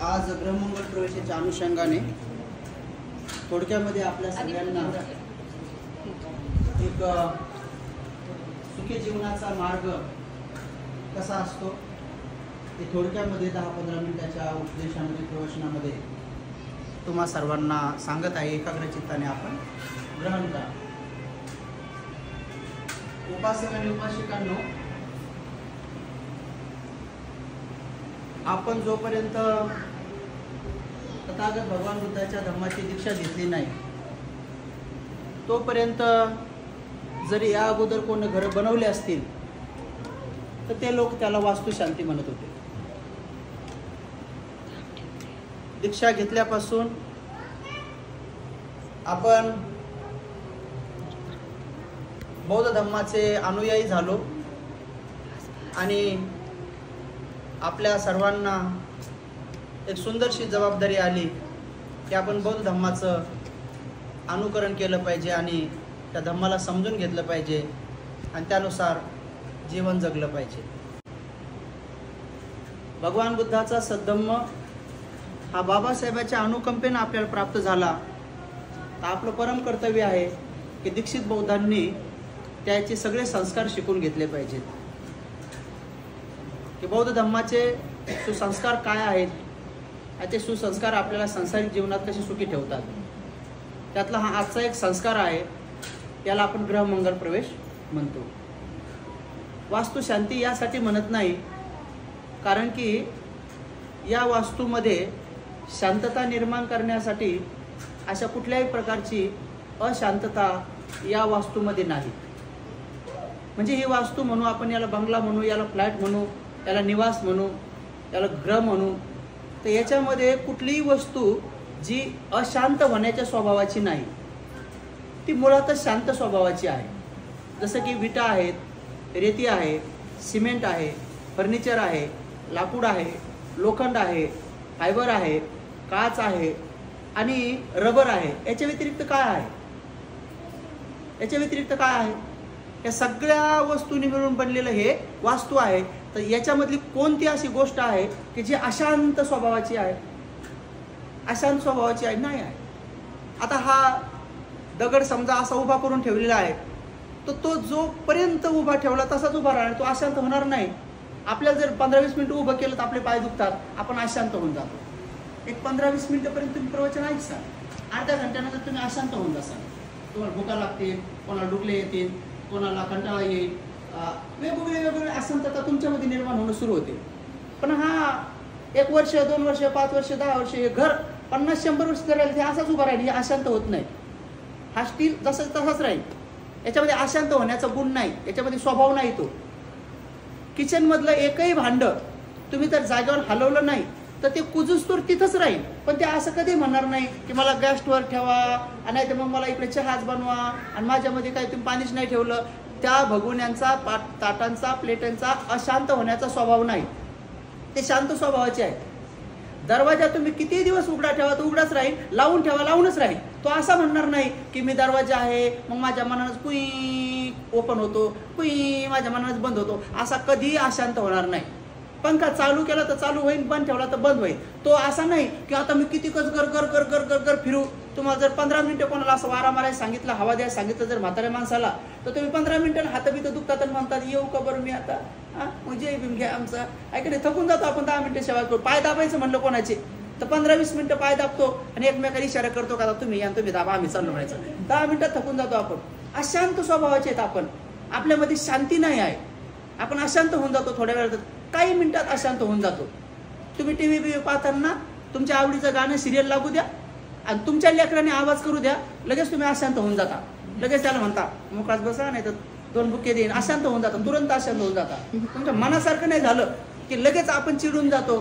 आज ग्रहमंगल प्रवेशाच्या अनुषंगाने थोडक्यामध्ये आपल्या सगळ्यांना एक सुखी जीवनाचा मार्ग कसा असतो ते थोडक्यामध्ये 10-15 मिनिटाच्या उपदेशामध्ये प्रवचनामध्ये तुम्हा सर्वांना सांगत आहे। एकाग्रचित्ताने आपण ग्रहण करा। उपासक आणि उपासिकांनो, आपण जोपर्यंत तथागत भगवान बुद्धाच्या धम्माची दीक्षा घेतली नाही तोपर्यंत जरी या अगोदर कोणी घर बनवले असतील तर ते लोक त्याला वास्तुशांती म्हणत होते। दीक्षा घेतल्यापासून आपण बौद्ध धम्माचे अनुयायी झालो आणि आपल्या सर्वांना एक सुंदरशी जबाबदारी आली की आपण बौद्ध धम्माचं अनुकरण केलं पाहिजे आणि त्या धम्माला समजून घेतलं पाहिजे आणि त्यानुसार जीवन जगलं पाहिजे। भगवान बुद्धाचा सद्धम्म हा बाबासाहेबांच्या अनुकंपेने आपल्याला प्राप्त झाला तर आपलं परम कर्तव्य आहे की दीक्षित बौद्धांनी त्याचे सगळे संस्कार शिकून घेतले पाहिजेत की बौद्ध धम्माचे सुसंस्कार काय आहेत, ते सुसंस्कार आपल्याला सांसारिक जीवनात कसे सुखी ठेवतात। त्यातला हा आजचा एक संस्कार आहे, याला आपण ग्रहमंगल प्रवेश म्हणतो। वास्तुशांती यासाठी म्हणत नाही कारण की या वास्तूमध्ये शांतता निर्माण करण्यासाठी अशा कुठल्याही प्रकारची अशांतता या वास्तूमध्ये नाही। म्हणजे ही वास्तू म्हणू आपण, याला बंगला म्हणू, याला फ्लॅट म्हणू, याला निवास म्हणू, याला ग्रह म्हणू, तर याच्यामध्ये कुठलीही वस्तू जी अशांत होण्याच्या स्वभावाची नाही, ती मुळातच शांत स्वभावाची आहे। जसं की विटा आहेत, रेती आहे, सिमेंट आहे, फर्निचर आहे, लाकूड आहे, लोखंड आहे, फायबर आहे, काच आहे आणि रबर आहे। याच्या व्यतिरिक्त काय आहे? याच्या व्यतिरिक्त काय आहे? या सगळ्या वस्तूंनी मिळून बनलेलं हे वास्तू आहे। तर याच्यामधली कोणती अशी गोष्ट आहे की जी अशांत स्वभावाची आहे? अशांत स्वभावाची आहे नाही आहे। आता हा दगड समजा असा उभा करून ठेवलेला आहे, तर तो जोपर्यंत उभा ठेवला तसाच उभा राहणार, तो अशांत होणार नाही। आपल्याला जर 15-20 मिनिटं उभं केलं तर आपले पाय दुखतात, आपण अशांत होऊन जातो। एक 15-20 मिनिटापर्यंत तुम्ही प्रवचन ऐकसाल, अर्ध्या घंट्यानंतर तुम्ही अशांत होऊन जासाल। तुम्हाला भुका लागतील, कोणाला डुकले येतील, कोणाला कंटाळा येईल, वेगवेगळे अशांतता तुमच्यामध्ये निर्माण होणं सुरू होते। पण हा 1 वर्ष, 2 वर्ष, 5 वर्ष, 10 वर्ष, हे घर 50-100 वर्ष जर राहील ते असाच उभा राहील, हे अशांत होत नाही। हा स्टील जसं तसाच राहील, याच्यामध्ये अशांत होण्याचा गुण नाही, याच्यामध्ये स्वभाव नाही। तो किचनमधलं एकही भांडं तुम्ही जर जागेवर हलवलं नाही तर ते कुजूस्तोर तिथंच राहील, पण ते असं कधी म्हणणार नाही की मला गॅसवर ठेवा आणि नाही तर मग मला इकडे चहाच बनवा आणि माझ्यामध्ये काही तुम्ही पाणीच नाही ठेवलं। त्या भगोन्यांचा, ताटांचा, प्लेटांचा अशांत होण्याचा स्वभाव नाही, ते शांत स्वभावाचे आहे। दरवाजा तुम्ही किती दिवस उघडा ठेवा तो उघडाच राहील, लावून ठेवा लावूनच राहील। तो असा म्हणणार नाही की मी दरवाजा आहे मग माझ्या मनानंच कुई ओपन होतो, कुई माझ्या मनानंच बंद होतो, असा कधी अशांत होणार नाही। पंखा चालू केला तर चालू होईल, बंद ठेवला तर बंद होईल। तो असा नाही की आता मी किती कर कर कर कर कर कर कर फिरू। तुम्हाला जर 15 मिनिटं कोणाला असं वारा मारायला सांगितलं, हवा द्यायला सांगितलं जर म्हाताऱ्या माणसाला, तर तुम्ही 15 मिनिटांना हातबीत दुखतात आणि म्हणतात येऊ का बरं मी आता, मग जे बिम घ्या आमचा ऐकडे थकून जातो आपण। 10 मिनिटं सेवा करू, पाय दाबायचं म्हणलं कोणाचे तर 15-20 मिनिटं पाय दाबतो आणि एकमेकाला इशारा करतो का तुम्ही या, तुम्ही दाबा, आम्ही चाललो म्हणायचं। 10 मिनिटात थकून जातो आपण। अशांत स्वभावाचे आहेत आपण, आपल्यामध्ये शांती नाही आहे, आपण अशांत होऊन जातो। थोड्या वेळात काही मिनिटात अशांत होऊन जातो। तुम्ही टीव्ही पाहताना तुमच्या आवडीचं गाणं सिरियल लागू द्या आणि तुमच्या लेकराने आवाज करू द्या, लगेच तुम्ही अशांत होऊन जाता। लगेच त्याला म्हणता मोकळाच बसा, नाही तर 2 बुके देईन, अशांत होऊन जाता, तुरंत अशांत होऊन जाता। तुमच्या मनासारखं नाही झालं की लगेच आपण चिडून जातो।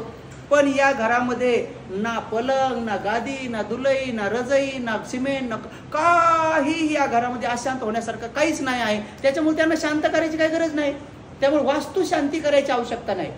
पण या घरामध्ये ना पलंग, ना गादी, ना दुलई, ना रजई, ना सिमेंट, ना काहीही या घरामध्ये अशांत होण्यासारखं काहीच नाही आहे। त्याच्यामुळे त्यांना शांत करायची काही गरज नाही, त्यामुळे वास्तू शांती करायची आवश्यकता नाही।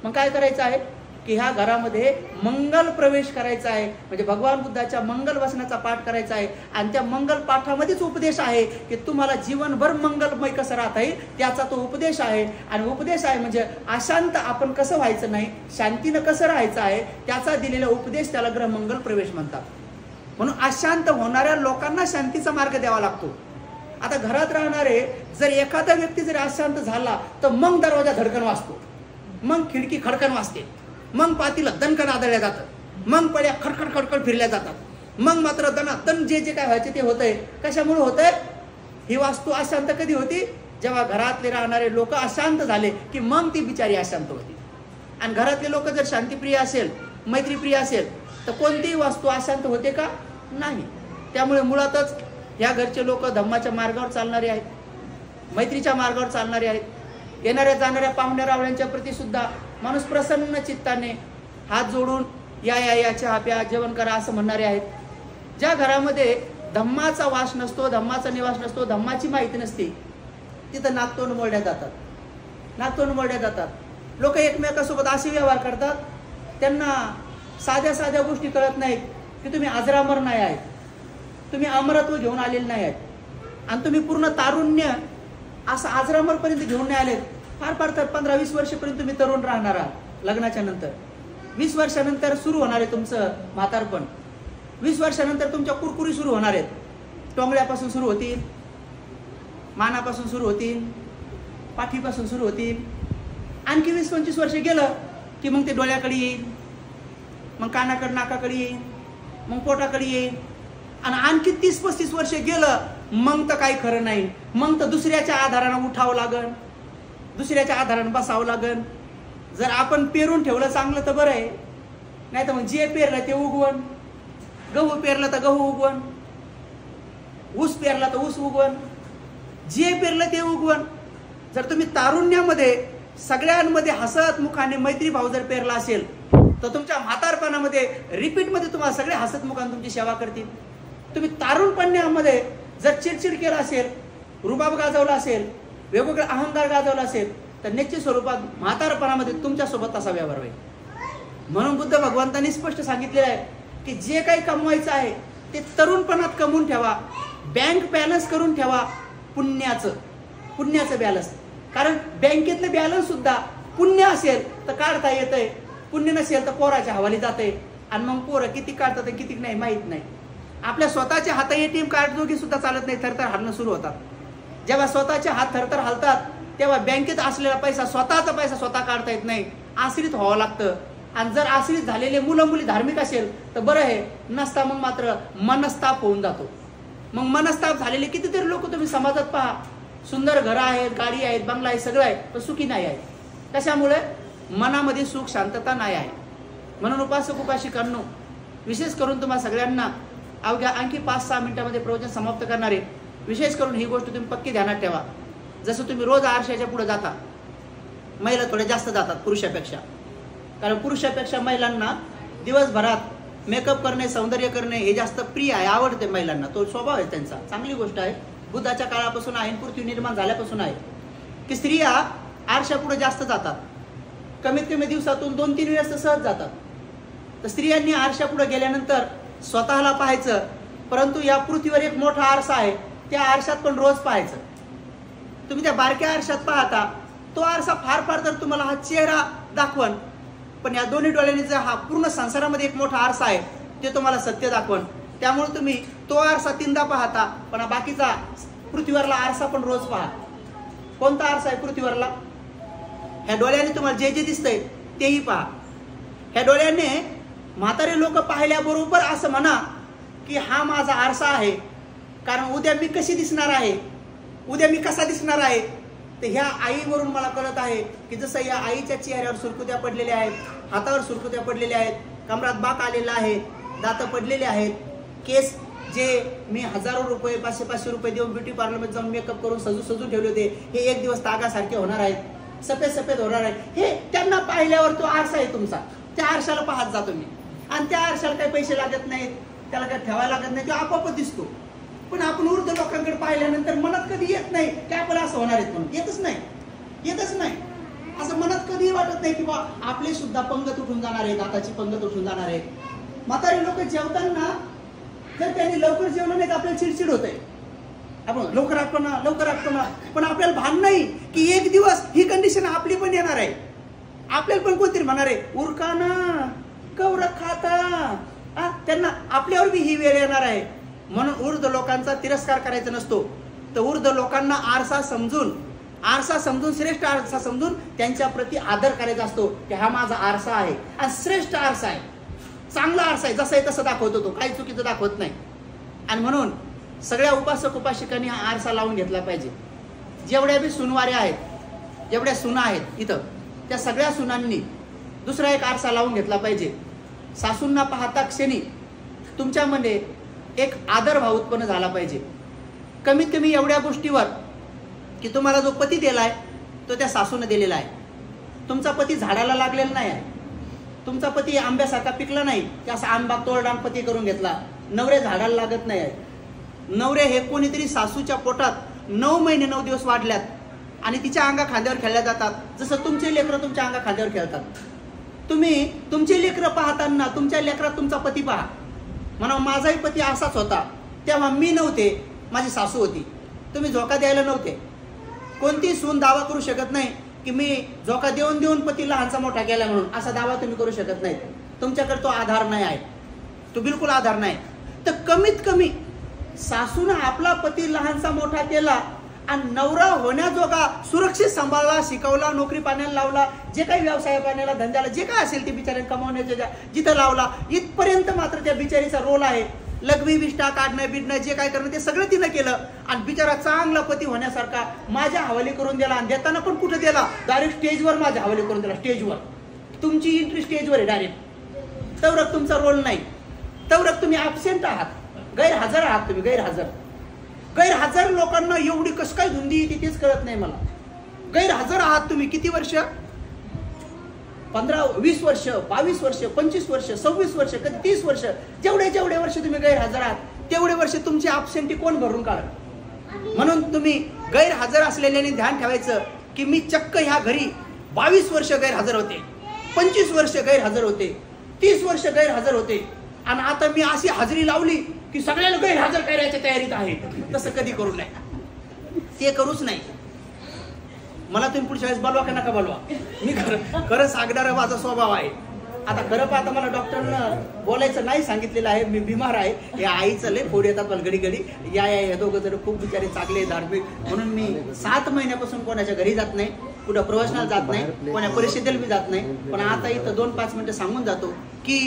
मग काय करायचं आहे? की ह्या घरामध्ये मंगल प्रवेश करायचा आहे, म्हणजे भगवान बुद्धाच्या मंगल वचनाचा पाठ करायचा आहे. आणि त्या मंगल पाठामध्येच उपदेश आहे की तुम्हाला जीवनभर मंगलमय कसं राहता येईल त्याचा तो उपदेश आहे. आणि उपदेश आहे म्हणजे अशांत आपण कसं व्हायचं नाही, शांतीनं कसं राहायचं आहे त्याचा दिलेला उपदेश, त्याला ग्रह मंगल प्रवेश म्हणतात. म्हणून अशांत होणाऱ्या लोकांना शांतीचा मार्ग द्यावा लागतो. आता घरात राहणारे जर एखादा व्यक्ती जर अशांत झाला तर मग दरवाजा धडकन वाजतो, मग खिडकी खडकन वाजते, मग पातीला दणकन आदळल्या जातं, मग पड्या खडखड खडखड फिरल्या जातात, मग मात्र दणादण जे जे काय व्हायचे ते होतंय. कशामुळे होतंय? ही वास्तू अशांत कधी होती? जेव्हा घरातले राहणारे लोक अशांत झाले की मग ती बिचारी अशांत होती. आणि घरातले लोक जर शांतीप्रिय असेल, मैत्रीप्रिय असेल तर कोणतीही वास्तू अशांत होते का? नाही. त्यामुळे मुळातच या घरचे लोक धम्माच्या मार्गावर चालणारे आहेत, मैत्रीच्या मार्गावर चालणारे आहेत. येणाऱ्या जाणाऱ्या पाहुण्या रावळ्यांच्या प्रती सुद्धा माणूस प्रसन्न चित्ताने हात जोडून या चहा प्या, जेवण करा असं म्हणणारे आहेत. ज्या घरामध्ये धम्माचा वास नसतो, धम्माचा निवास नसतो, धम्माची माहिती नसते, तिथं नाकतोंड मोडल्या जातात, नाकतोंड मोडल्या जातात. लोक एकमेकांसोबत असे व्यवहार करतात, त्यांना साध्या साध्या गोष्टी कळत नाहीत की तुम्ही अजरामर नाही आहेत, तुम्ही अमरत्व घेऊन आलेले नाही आहेत, आणि तुम्ही पूर्ण तारुण्य असं अजरामरपर्यंत घेऊन नाही आलेत. फार फार तर 15-20 वर्षापर्यंत तुम्ही तरुण राहणार आहात. लग्नाच्या नंतर 20 वर्षानंतर सुरू होणार आहे तुमचं म्हातारपण. 20 वर्षानंतर तुमच्या कुरकुरी सुरू होणार आहेत. टोंगळ्यापासून सुरू होतील, मानापासून सुरू होतील, पाठीपासून सुरू होतील. आणखी 20-25 वर्ष गेलं की मग ते डोळ्याकडे येईल, मग कानाकडे नाकाकडे येईल, मग पोटाकडे येईल. आणि आणखी 30-35 वर्ष गेलं मग तर काही खरं नाही. मग तर दुसऱ्याच्या आधारानं उठावं लागन, दुसऱ्याच्या आधारानं बसावं लागन. जर आपण पेरून ठेवलं चांगलं तर बरं आहे, नाही तर मग जे पेरलं ते उगवण. गहू पेरलं तर गहू उगवण, ऊस पेरला तर ऊस उगवण, जे पेरलं ते उगवण. जर तुम्ही तारुण्यामध्ये सगळ्यांमध्ये हसत मुखाने मैत्रीभाव जर पेरला असेल तर तुमच्या म्हातारपणामध्ये रिपीटमध्ये तुम्हाला सगळे हसत मुखाने तुमची सेवा करतील. तुम्ही तारुणपणामध्ये जर चिडचिड केला असेल, रुबाब गाजवला असेल, वेगवेगळा अहंकार गाजवला असेल तर निश्चित स्वरूपात म्हातारपणामध्ये तुमच्यासोबत तसा व्यवहार होईल. म्हणून बुद्ध भगवंतांनी स्पष्ट सांगितलेलं आहे की जे काही कमवायचं आहे ते तरुणपणात कमवून ठेवा, बँक बॅलन्स करून ठेवा, पुण्याचं बॅलन्स. कारण बँकेतलं बॅलन्स सुद्धा पुण्य असेल तर काढता येतंय, पुण्य नसेल तर पोराच्या हवाली जाते. आणि मग पोरं किती काढतात किती नाही माहीत नाही. आपल्या स्वतःचे हात ATM कार्ड दोघी सुद्धा चालत नाही, थरथर हालणं सुरू होतात. जेव्हा स्वतःचे हात थरथर हालतात तेव्हा बँकेत असलेला पैसा, स्वतःचा पैसा स्वतः काढता येत नाही, आश्रित व्हावं लागतं. आणि जर आश्रित झालेले मुलं मुली धार्मिक असेल तर बरं आहे, नसता मग मात्र मनस्ताप होऊन जातो. मग मनस्ताप झालेले कितीतरी लोक तुम्ही समाजात पहा, सुंदर घरं आहेत, गाडी आहेत, बंगला आहे, सगळं आहे, पण सुखी नाही आहे. कशामुळे? मनामध्ये सुख शांतता नाही आहे. म्हणून उपासक उपासिकांनो, विशेष करून तुम्हाला सगळ्यांना अवघ्या आणखी 5-6 मिनिटांमध्ये प्रवचन समाप्त करणारे, विशेष करून ही गोष्ट तुम्ही पक्की ध्यानात ठेवा. जसं तुम्ही रोज आरशाच्या पुढे जाता, महिला थोड्या जास्त जातात पुरुषापेक्षा, कारण पुरुषापेक्षा महिलांना दिवसभरात मेकअप करणे, सौंदर्य करणे हे जास्त प्रिय आहे, आवडते महिलांना, तो स्वभाव आहे त्यांचा. चांगली गोष्ट आहे. बुद्धाच्या काळापासून आहे, पृथ्वी निर्माण झाल्यापासून आहे की स्त्रिया आरशा पुढे जास्त जातात. कमीत कमी दिवसातून 2-3 वेळेस तर सहज जातात. तर स्त्रियांनी आरशा पुढे गेल्यानंतर स्वतःला पाहायचं, परंतु या पृथ्वीवर एक मोठा आरसा आहे, त्या आरशात पण रोज पाहायचं. तुम्ही त्या बारक्या आरशात पाहता, तो आरसा फार फार तर तुम्हाला हा चेहरा दाखवण, पण या दोन्ही डोळ्यांनी जर हा पूर्ण संसारामध्ये एक मोठा आरसा आहे ते तुम्हाला सत्य दाखवण. त्यामुळे तुम्ही तो आरसा 3दा पाहता, पण बाकीचा पृथ्वीवरला आरसा पण रोज पहा. कोणता आरसा आहे पृथ्वीवरला? ह्या डोळ्याने तुम्हाला जे जे दिसतंय तेही पहा. ह्या डोळ्याने म्हातारे लोक पाहिल्याबरोबर असं म्हणा की हा माझा आरसा आहे, कारण उद्या मी कशी दिसणार आहे, उद्या मी कसा दिसणार आहे. तर ह्या आईवरून मला कळत आहे की जसं या आईच्या चेहऱ्यावर सुरकुत्या पडलेल्या आहेत, हातावर सुरकुत्या पडलेल्या आहेत, कमरात बाक आलेला आहे, दात पडलेले आहेत, केस जे मी हजारो रुपये 500-500 रुपये देऊन ब्युटी पार्लरमध्ये जाऊन मेकअप करून सजून ठेवले होते, हे एक दिवस तागासारखे होणार आहेत, सफेद होणार आहेत. हे त्यांना पाहिल्यावर तो आरसा आहे तुमचा, त्या आरशाला पाहत जातो मी. आणि त्या आरशाला काही पैसे लागत नाहीत, त्याला काही ठेवायला लागत नाही, तो आपोआपच दिसतो. पण आपण वृद्ध लोकांकडे पाहिल्यानंतर मनात कधी येत नाही की आपल्याला असं होणार आहे म्हणून. येतच नाही. असं मनात कधीही वाटत नाही की बा आपले सुद्धा पंगत उठून जाणार आहे, दाताची पंगत उठून जाणार आहे. म्हातारे लोक जेवताना जर त्यांनी लवकर जेवलं नाही तर आपल्याला चिडचिड होते. आपण लवकर आटपो ना, पण आपल्याला भान नाही की एक दिवस ही कंडिशन आपली पण येणार आहे. आपल्याला पण कोणतरी म्हणणार आहे उरका ना कवर खाता, त्यांना आपल्यावर बी ही वेळ येणार आहे. म्हणून ऊर्ध्व लोकांचा तिरस्कार करायचा नसतो, तर ऊर्ध्व लोकांना आरसा समजून श्रेष्ठ आरसा समजून त्यांच्या प्रती आदर करायचा असतो की हा माझा आरसा आहे आणि श्रेष्ठ आरसा आहे, चांगला आरसा आहे, जसं आहे तसं दाखवतो तो, काही चुकीचं दाखवत नाही. आणि म्हणून सगळ्या उपासक उपासिकांनी हा आरसा लावून घेतला पाहिजे. जेवढ्या बी सुनवाऱ्या आहेत, जेवढ्या सुना आहेत इथं, त्या सगळ्या सुनांनी दुसरा एक आरसा लावून घेतला पाहिजे. सासूंना पाहता क्षणी तुमच्यामध्ये एक आदर भाव उत्पन्न झाला पाहिजे. कमीत कमी एवढ्या गोष्टीवर की तुम्हाला जो पती दिलाय तो त्या सासूने दिलेला आहे. तुमचा पती झाडाला लागलेला नाही आहे, तुमचा पती आंब्यासारखा पिकला नाही की असा आंबा तोरडान पती करून घेतला. नवरे झाडाला लागत नाही आहे. नवरे हे कोणीतरी सासूच्या पोटात 9 महिने 9 दिवस वाढल्यात आणि तिच्या अंगा खांद्यावर खेळल्या जातात, जसं तुमचे लेकरं तुमच्या अंगा खांद्यावर खेळतात. तुम्ही तुमचे लेकरं पाहताना तुमच्या लेकरात तुमचा पती पहा. म्हणा माझाही पती असाच होता, तेव्हा मी नव्हते, माझी सासू होती. तुम्ही झोका द्यायला नव्हते. कोणती सून दावा करू शकत नाही की मी झोका देऊन देऊन पती लहानचा मोठा केला म्हणून, असा दावा तुम्ही करू शकत नाही. तुमच्याकडे तो आधार नाही आहे, तो बिलकुल आधार नाही. तर कमीत कमी सासून आपला पती लहानसा मोठा केला आणि नवरा होण्याजोगा सुरक्षित सांभाळला, शिकवला, नोकरी पाण्याला लावला, जे काही व्यवसाय पाण्याला धंद्याला जे काय असेल ते बिचाऱ्याने कमावण्याच्या जिथं लावला, इथपर्यंत मात्र त्या बिचारीचा रोल आहे. लघवी विष्ठा काढणं बिडणं जे काय करणं ते सगळं तिनं केलं आणि बिचारा चांगला पती होण्यासारखा माझ्या हवाली करून दिला. आणि देताना पण कुठं दिला, डायरेक्ट स्टेजवर माझ्या हवाली करून दिला. स्टेजवर तुमची एंट्री स्टेजवर आहे डायरेक्ट. तवरक तुमचा रोल नाही, तवरक तुम्ही ॲब्सेंट आहात, गैरहजर आहात. तुम्ही गैरहजर लोकांना एवढी कस काय धुंदी येते तेच कळत नाही मला. गैरहजर आहात तुम्ही. किती वर्ष? 15, 20 वर्ष, 22 वर्ष, 25 वर्ष, 26 वर्ष, कधी 30 वर्ष. जेवढे वर्ष तुम्ही गैरहजर आहात तेवढे वर्ष तुमची ॲब्सेंटी कोण भरून काढ. म्हणून तुम्ही गैरहजर असलेल्याने ध्यान ठेवायचं की मी चक्क ह्या घरी 22 वर्ष गैरहजर होते, 25 वर्ष गैरहजर होते, 30 वर्ष गैरहजर होते आणि आता मी अशी हजेरी लावली की सगळ्याला गैरहजर करायच्या तयारीत आहे. तसं कधी करू नये, ते करूच नाही. मला तुम्ही पुढच्या वेळेस बोलवा का नका बोलवा, मी खरं सांगणारा माझा स्वभाव आहे. आता खरं पाहता मला डॉक्टरनं बोलायचं नाही सांगितलेलं आहे, मी बिमार आहे. या आईचं लय फोड येतात मला घडी या दोघं जण खूप बिचारे चांगले धार्मिक, म्हणून मी 7 महिन्यापासून कोणाच्या घरी जात नाही, कुठं प्रोफेशनल जात नाही, कोणा परिषदेला बी जात नाही. पण आता इथं 2-5 मिनिटं सांगून जातो की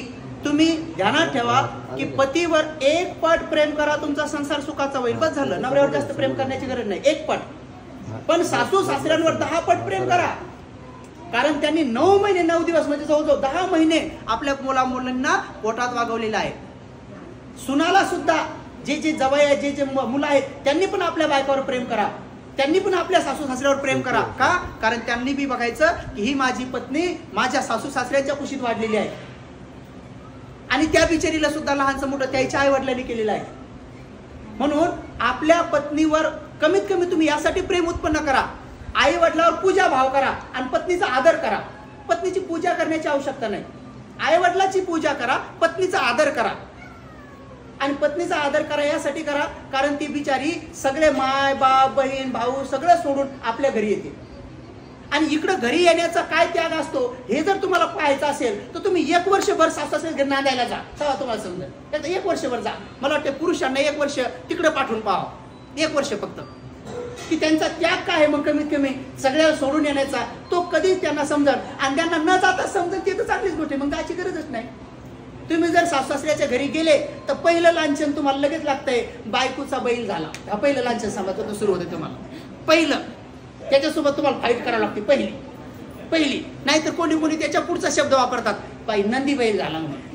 तुम्ही ध्यानात ठेवा की पतीवर 1 पट प्रेम करा, तुमचा संसार सुखाचा होईल. बस झालं. नवऱ्यावर जास्त प्रेम करण्याची गरज नाही, 1 पट. पण सासू सासऱ्यांवर 10 पट प्रेम करा, कारण त्यांनी 9 महिने 9 दिवस म्हणजे जवळजवळ 10 महिने आपल्या मुलांना पोटात वागवलेलं आहे. सुनाला सुद्धा जे जवळ आहे, जे मुलं आहेत, त्यांनी पण आपल्या बायकोवर प्रेम करा, त्यांनी पण आपल्या सासू सासऱ्यावर प्रेम करा. का? कारण त्यांनी बी बघायचं की ही माझी पत्नी माझ्या सासू सासऱ्यांच्या कुशीत वाढलेली आहे आणि त्या बिचारीला सुद्धा लहानचं मोठं त्याच्या आई वडिलांनी केलेलं आहे. म्हणून आपल्या पत्नीवर कमीत कमी तुम्ही यासाठी प्रेम उत्पन्न करा, आई वडिलावर पूजा भाव करा आणि पत्नीचा आदर करा. पत्नीची पूजा करण्याची आवश्यकता नाही, आई वडिलाची पूजा करा, पत्नीचा आदर करा. आणि पत्नीचा आदर करा यासाठी करा कारण ती बिचारी सगळे माय बाप बहीण भाऊ सगळं सोडून आपल्या घरी येते. आणि इकडं घरी येण्याचा काय त्याग असतो हे जर तुम्हाला पाहायचं असेल तर तुम्ही 1 वर्षभर सासू नांदायला जा, तेव्हा तुम्हाला समजेल. 1 वर्षभर जा. मला वाटतं पुरुषांना 1 वर्ष तिकडे पाठवून पाहा, 1 वर्ष फक्त, की त्यांचा त्याग काय आहे. मग कमीत कमी सगळ्याला सोडून येण्याचा तो कधीच त्यांना समजल आणि त्यांना न जाता समजल ते तर चांगलीच गोष्ट आहे, मग जायची गरजच नाही. तुम्ही जर सासू सासऱ्याच्या घरी गेले तर पहिलं लांछन तुम्हाला लगेच लागतंय बायकोचा बैल झाला. हा पहिलं लांछन समाजातून सुरू होते तुम्हाला. पहिलं त्याच्यासोबत तुम्हाला फाईट करावं लागते पहिली. नाहीतर कोणी त्याच्या पुढचा शब्द वापरतात, बाई नंदी बैल झाला म्हणून.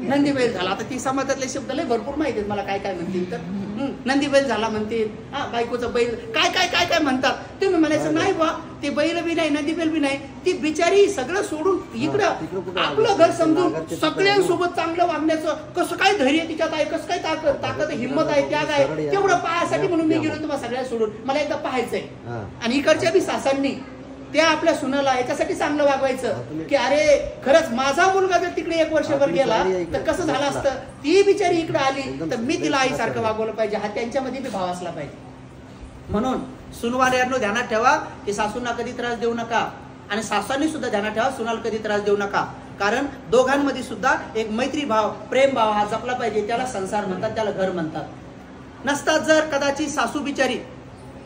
नंदी बैल झाला. आता ती समाजातले शब्द लय भरपूर माहिती आहेत मला, काय म्हणतील तर नंदी बैल झाला म्हणतील, बायकोचा बैल काय म्हणतात. तुम्ही म्हणायचं नाही बा ते बैल बी नाही नंदी बैल बी नाही, ती बिचारी सगळं सोडून इकडं आपलं घर समजून सगळ्यांसोबत चांगलं वागण्याचं कसं काय धैर्य तिच्यात आहे, कसं काय ताकद हिंमत आहे, त्याग आहे, तेवढं पाहायसाठी म्हणून मी गेलो तुम्हाला सगळ्या सोडून. मला एकदा पाहायचंय. आणि इकडच्या बी सासांनी ते आपल्या सुनाला याच्यासाठी चांगलं वागवायचं की अरे खरंच माझा मुलगा जर तिकडे 1 वर्षभर गेला तर कसं झालं असतं, ती बिचारी इकडे आली तर मी तिला आईसारखं वागवलं पाहिजे, हा त्यांच्यामध्ये बी भाव असला पाहिजे. म्हणून सुनवाऱ्यांनो ध्यानात ठेवा की सासूंना कधी त्रास देऊ नका आणि सासूंनी सुद्धा ध्यानात ठेवा सुनाला कधी त्रास देऊ नका. कारण दोघांमध्ये सुद्धा एक मैत्री भाव, प्रेम भाव हा जपला पाहिजे. त्याला संसार म्हणतात, त्याला घर म्हणतात. नसतात जर कदाचित सासू बिचारी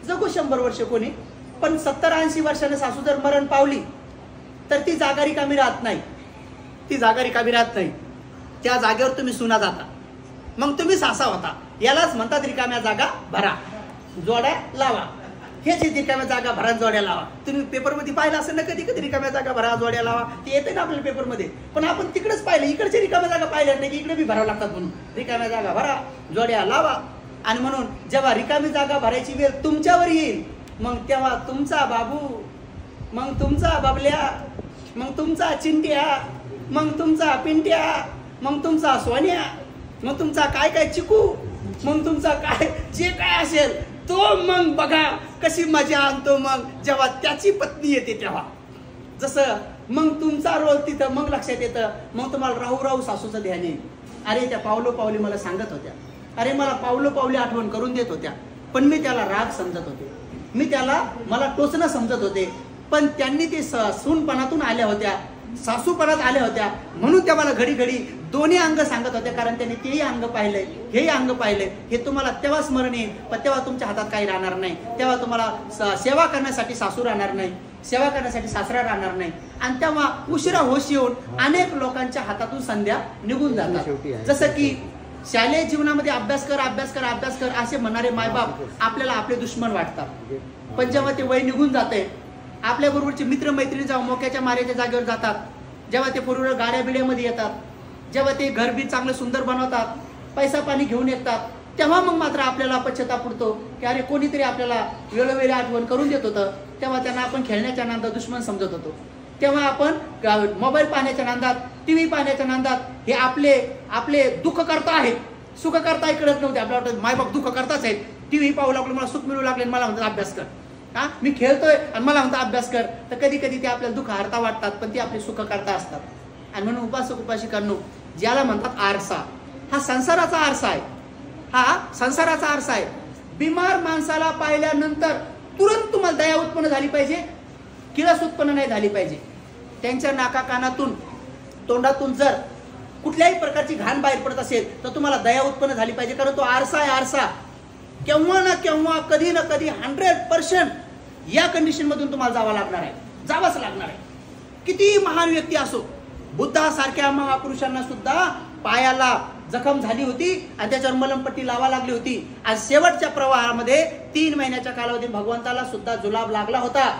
जगू 100 वर्ष कोणी, पण 70-80 वर्षाने सासू जर मरण पावली तर ती जागा रिकामी राहत नाही, ती जागा रिकामी राहत नाही. त्या जागेवर तुम्ही सुना जाता, मग तुम्ही सासा होता. यालाच म्हणतात रिकाम्या जागा भरा, जोड्या लावा. हेच रिकाम्या जागा भरा, जोड्या लावा. तुम्ही पेपरमध्ये पाहिलं असेल ना कधी कधी रिकाम्या जागा भरा, जोड्या लावा, ते येते ना आपल्या पेपरमध्ये. पण आपण तिकडेच पाहिलं, इकडच्या रिकाम्या जागा पाहिल्या नाही की इकडे बी भरावं लागतात. म्हणून रिकाम्या जागा भरा, जोड्या लावा. आणि म्हणून जेव्हा रिकामी जागा भरायची वेळ तुमच्यावर येईल, मग तेव्हा तुमचा बाबू, मग तुमचा बबल्या, मग तुमचा चिंट्या, मग तुमचा पिंट्या, मग तुमचा सोन्या, मग तुमचा काय काय चिकू, मग तुमचा काय जे काय असेल तो मग बघा कशी मजा आणतो. मग जेव्हा त्याची पत्नी येते तेव्हा जसं मग तुमचा रोल तिथं मग लक्षात येतं. मग तुम्हाला राहू राहू सासूचं ध्यान येईल. अरे त्या पावलो पावली मला सांगत होत्या, अरे मला पावलो पावली आठवण करून देत होत्या, पण मी त्याला राग समजत होते, मी त्याला मला टोचणं समजत होते. पण त्यांनी ते सूनपणातून आल्या होत्या, सासूपणात आल्या होत्या, म्हणून त्या मला घडी घडी दोन्ही अंग सांगत होते. कारण त्यांनी तेही अंग पाहिलंय, हेही अंग पाहिलंय. हे तुम्हाला तेव्हा स्मरण येईल, पण तेव्हा तुमच्या हातात काही राहणार नाही. तेव्हा तुम्हाला सेवा करण्यासाठी सासू राहणार नाही, सेवा करण्यासाठी सासरा राहणार नाही. आणि तेव्हा उशिरा होश येऊन अनेक लोकांच्या हातातून संध्या निघून जातात. जसं की शालेय जीवनामध्ये अभ्यास कर अभ्यास कर अभ्यास कर असे म्हणणारे मायबाप आपल्याला आपले दुश्मन वाटतात. पण जेव्हा ते वय निघून जाते, आपल्या बरोबरचे मित्र मैत्रिणी जेव्हा मोक्याच्या माऱ्याच्या जागेवर जातात, जेव्हा ते पूर्व गाड्या बिड्यामध्ये येतात, जेव्हा ते घर बी चांगलं सुंदर बनवतात, पैसा पाणी घेऊन येतात, तेव्हा मग मात्र आपल्याला पश्चाताप पडतो की अरे कोणीतरी आपल्याला वेळोवेळी आठवण करून देत होतं. तेव्हा त्यांना आपण खेळण्याच्या नादात दुश्मन समजत होतो. तेव्हा आपण मोबाईल पाहण्याच्या नादात, टीव्ही पाहण्याच्या नादात हे आपले आपले दुःख करता आहेत, सुख करता कळत नव्हते. आपल्या वाटत मायबाप दुःख करताच आहेत. टीव्ही पाहू लागलो, मला सुख मिळू लागले, मला म्हणतात अभ्यास कर. हा मी खेळतोय आणि मला म्हणतात अभ्यास कर. तर कधी कधी ते आपल्याला दुःख हारता वाटतात, पण ते आपले सुख करता असतात. आणि म्हणून उपासक उपासिकांनो, ज्याला म्हणतात आरसा, हा संसाराचा आरसा आहे, हा संसाराचा आरसा आहे. बिमार माणसाला पाहिल्यानंतर तुरंत तुम्हाला दया उत्पन्न झाली पाहिजे, किळस उत्पन्न नाही झाली पाहिजे. त्यांच्या नाका कानातून तोंडातून जर कुठल्याही प्रकारची घाण बाहेर पडत असेल तर तुम्हाला दया उत्पन्न झाली पाहिजे. कारण तो आरसा आहे. आरसा केव्हा ना केव्हा, कधी ना कधी 100% या कंडिशन मधून तुम्हाला जावं लागणार आहे, जावंच लागणार आहे. किती महान व्यक्ती असो, बुद्धासारख्या महापुरुषांना सुद्धा पायाला जखम झाली होती आणि त्याच्यावर मलमपट्टी लावा लागली होती. आणि शेवटच्या प्रवाहामध्ये 3 महिन्याच्या कालावधीत भगवंताला सुद्धा जुलाब लागला होता.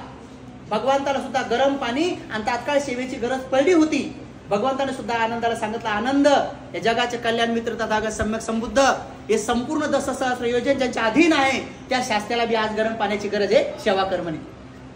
भगवंताला सुद्धा गरम पाणी आणि तात्काळ सेवेची गरज पडली होती. भगवंताने सुद्धा आनंदाला सांगितलं, आनंद हे जगाचे कल्याण मित्रता धागा सम्यक संबुद्ध, हे संपूर्ण 10,000 योजन ज्यांच्या अधीन आहे त्या शास्त्राला बी आज गरम पाण्याची गरज आहे, सेवा कर म्हणे.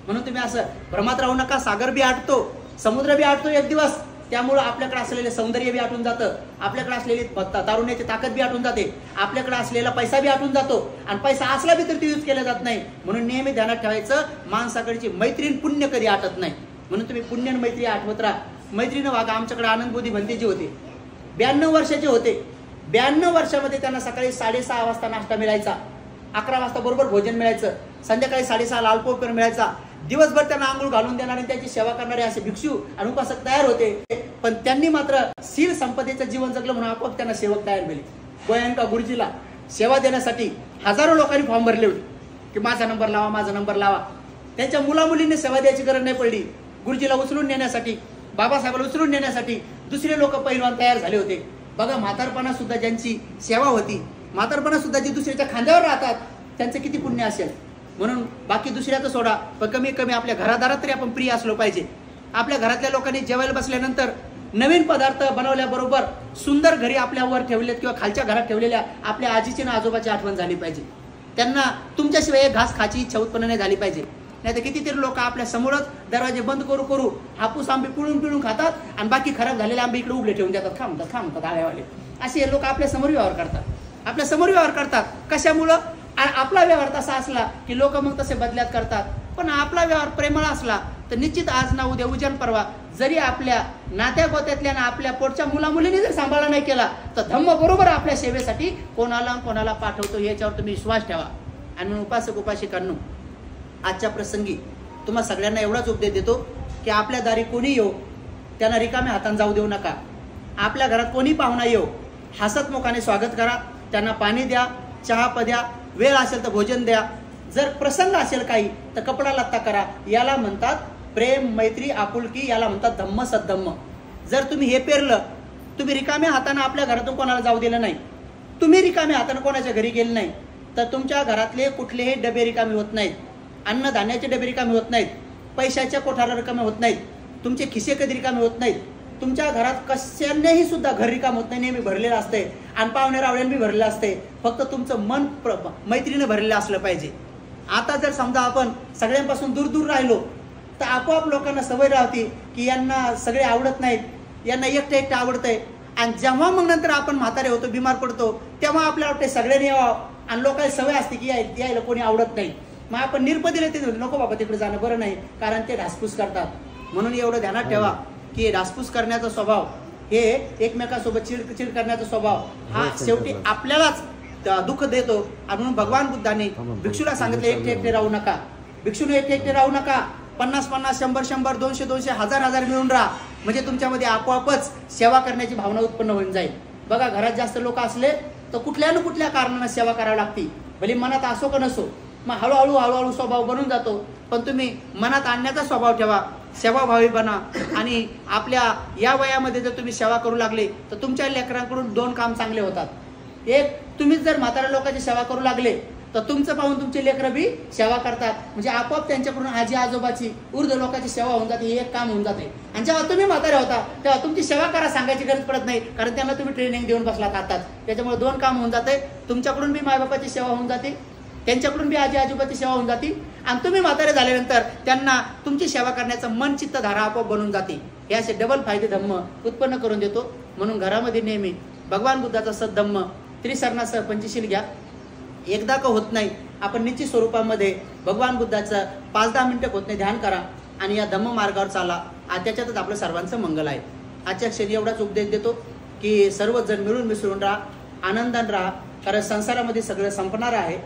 म्हणून तुम्ही असं भ्रमात राहू नका. सागर बी आटतो, समुद्र बी आटतो एक दिवस. त्यामुळं आपल्याकडे असलेले सौंदर्य बी आटून जातं, आपल्याकडे असलेली तारुण्याची ताकद बी आटून जाते, आपल्याकडे असलेला पैसा बी आटून जातो. आणि पैसा असला बी तर तो यूज केला जात नाही. म्हणून नेहमी ध्यानात ठेवायचं, माणसाकडची मैत्रीण पुण्य कधी आटत नाही. म्हणून तुम्ही पुण्य आणि मैत्री आठवत राहा. मैत्रीनं वागा. आमच्याकडे आनंदबोधी भंतेजी होते, 92 वर्षाचे होते. 92 वर्षामध्ये त्यांना सकाळी 6:30 वाजता नाश्ता मिळायचा, 11 वाजता बरोबर भोजन मिळायचं, संध्याकाळी 6:30 लालपोकर मिळायचा. दिवसभर त्यांना आंघोळ घालून देणारे, त्याची सेवा करणारे असे भिक्षू आणि उपासक तयार होते. पण त्यांनी मात्र शील संपदेचं जीवन जगलं म्हणून आपोआप त्यांना सेवक तयार झाले. गोयंका गुरुजीला सेवा देण्यासाठी हजारो लोकांनी फॉर्म भरले होते की माझा नंबर लावा, माझा नंबर लावा. त्यांच्या मुलामुलींनी सेवा द्यायची गरज नाही पडली. गुरुजीला उचलून नेण्यासाठी, बाबासाहेबांना उचलून नेण्यासाठी दुसरे लोक पैलवान तयार झाले होते. बघा, म्हातारपणा सुद्धा ज्यांची सेवा होती, म्हातारपणा सुद्धा जी दुसऱ्याच्या खांद्यावर राहतात, त्यांचं किती पुण्य असेल. म्हणून बाकी दुसऱ्याचं सोडा, पण कमी कमी आपल्या घरादारात तरी आपण प्रिय असलो पाहिजे. आपल्या घरातल्या लोकांनी जेवायला बसल्यानंतर नवीन पदार्थ बनवल्याबरोबर सुंदर घरी आपल्यावर ठेवलेत किंवा खालच्या घरात ठेवलेल्या आपल्या आजीची ना आजोबाची आठवण झाली पाहिजे. त्यांना तुमच्याशिवाय एक घास खायची इच्छा उत्पन्न नाही झाली पाहिजे. नाही तर कितीतरी लोक आपल्या समोरच दरवाजे बंद करू करू हापूस आंबे पिळून पिळून खातात आणि बाकी खराब झालेले आंबे इकडे उघडे ठेवून देतात. खामतात आळ्यावाले. असे लोक आपल्या समोर व्यवहार करतात, आपल्या समोर व्यवहार करतात. कशामुळं? आपला व्यवहार तसा असला की लोक मग तसे बदल्यात करतात. पण आपला व्यवहार प्रेमळ असला तर निश्चित आज ना उद्या उजन परवा जरी आपल्या नात्या गोत्यातल्या ना आपल्या पोटच्या मुलामुलीने जर सांभाळा नाही केला तर धम्म बरोबर आपल्या सेवेसाठी कोणाला पाठवतो याच्यावर तुम्ही विश्वास ठेवा. आणि म्हणून उपासक उपासिकांनो, आजच्या प्रसंगी तुम्हा सगळ्यांना एवढाच उपदेश देतो की आपल्या दारी कोणी येऊ त्यांना रिकाम्या हाताने जाऊ देऊ नका. आपल्या घरात कोणी पाहुणा येऊ हसतमुखाने स्वागत करा. त्यांना पाणी द्या, चहा प्या, वेळ असेल तर भोजन द्या. जर प्रसंग असेल काही तर कपडा लत्ता करा. याला म्हणतात प्रेम, मैत्री, आपुलकी, याला म्हणतात धम्म सद्धम्म. जर तुम्ही हे पेरलं, तुम्ही रिकाम्या हाताने आपल्या घरातून कोणाला जाऊ दिलं नाही, तुम्ही रिकाम्या हाताने कोणाच्या घरी गेले नाही, तर तुमच्या घरातले कुठलेही डबे रिकामे होत नाहीत, अन्नधान्याचे डबे रिकामे होत नाहीत, पैशाच्या कोठारा रिकामे होत नाहीत, तुमचे खिसे कधी रिकामे होत नाहीत. तुमच्या घरात कशानेही सुद्धा घर रिकाम होत नाही, नेहमी भरलेलं असते. आणि पाहुणे रावळ्यांनी भरलेलं असते. फक्त तुमचं मन मैत्रीने भरलेलं असलं पाहिजे. आता जर समजा आपण सगळ्यांपासून दूर दूर राहिलो तर आपोआप लोकांना सवय राहते की यांना सगळे आवडत नाहीत, यांना एकटं एकटं आवडतंय. आणि जेव्हा मग नंतर आपण म्हातारे होतो, बिमार पडतो, तेव्हा आपल्याला वाटते सगळ्यांनी यावं. आणि लोकांना सवय असते की यायला कोणी आवडत नाही, मग आपण निर्पदीला ते नको बाबा तिकडे जाणं बरं नाही, कारण ते ढासपूस करतात. म्हणून एवढं ध्यानात ठेवा की ढासपूस करण्याचा स्वभाव, हे एकमेकांसोबत चिडचिड करण्याचा स्वभाव हा शेवटी आपल्यालाच दुःख देतो. आणि म्हणून भगवान बुद्धाने भिक्षूला सांगितलं एकटे एकटे राहू नका. भिक्षूने एकटे एकटे राहू नका. 50-50, 100-100, 200-200, 1000-1000 मिळून राहा. म्हणजे तुमच्यामध्ये आपोआपच सेवा करण्याची भावना उत्पन्न होऊन जाईल. बघा, घरात जास्त लोक असले तर कुठल्या ना कुठल्या कारणाने सेवा करावी लागते, भले मनात असो का नसो. मग हळूहळू स्वभाव बनून जातो. पण तुम्ही मनात आणण्याचा स्वभाव ठेवा, सेवाभावी बना. आणि आपल्या या वयामध्ये जर तुम्ही सेवा करू लागले तर तुमच्या लेकरांकडून 2 काम चांगले होतात. एक, तुम्हीच जर म्हाताऱ्या लोकांची सेवा करू लागले तर तुमचं पाहून तुमचे लेकरं बी सेवा करतात. म्हणजे आपोआप त्यांच्याकडून आजी आजोबाची, वृद्ध लोकांची सेवा होऊन जाते. हे एक काम होऊन जाते. आणि जेव्हा तुम्ही म्हातारे होता तेव्हा तुमची सेवा करा सांगायची गरज पडत नाही, कारण त्यांना तुम्ही ट्रेनिंग देऊन बसलात आताच. त्याच्यामुळे 2 काम होऊन जाते. तुमच्याकडून बी मायबापाची सेवा होऊन जाते, त्यांच्याकडून बी आजी आजोबाची सेवा होऊन जाते. आणि तुम्ही म्हातारे झाल्यानंतर त्यांना तुमची सेवा करण्याचं मन चित्त धारा आपोआप बनून जाते. हे असे डबल फायदे धम्म उत्पन्न करून देतो. म्हणून घरामध्ये नेहमी भगवान बुद्धाचा सद्धम्म त्रिसरणासह पंचशील घ्या. एकदा का होत नाही, आपण निश्चित स्वरूपामध्ये भगवान बुद्धाचं 5-10 मिनिटं होत नाही ध्यान करा आणि या धम्म मार्गावर चाला. आणि त्याच्यातच आपलं सर्वांचं मंगल आहे. आजच्या क्षणी एवढाच उपदेश देतो की सर्वजण मिळून मिसळून राहा, आनंदाने राहा. कारण संसारामध्ये सगळं संपणार आहे.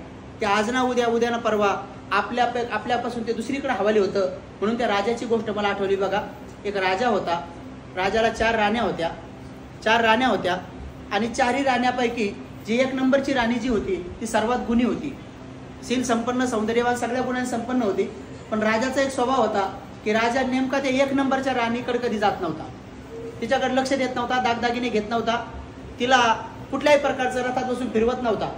ते आज ना उद्या, उद्या ना परवा आपल्यापासून ते दुसरीकडे हवाली होतं. म्हणून त्या राजाची गोष्ट मला आठवली. बघा, एक राजा होता. राजाला 4 राण्या होत्या. 4 राण्या होत्या आणि 4ही राण्यापैकी जी 1 नंबरची राणी जी होती ती सर्वात गुणी होती, शील संपन्न, सौंदर्यवान, सगळ्या गुणांनी संपन्न होती. पण राजाचा एक स्वभाव होता की राजा नेमका ते 1 नंबरच्या राणीकडे कधी जात नव्हता, तिच्याकडे लक्ष देत नव्हता, दागदागिने घेत नव्हता, तिला कुठल्याही प्रकारचं रथात बसून फिरवत नव्हता.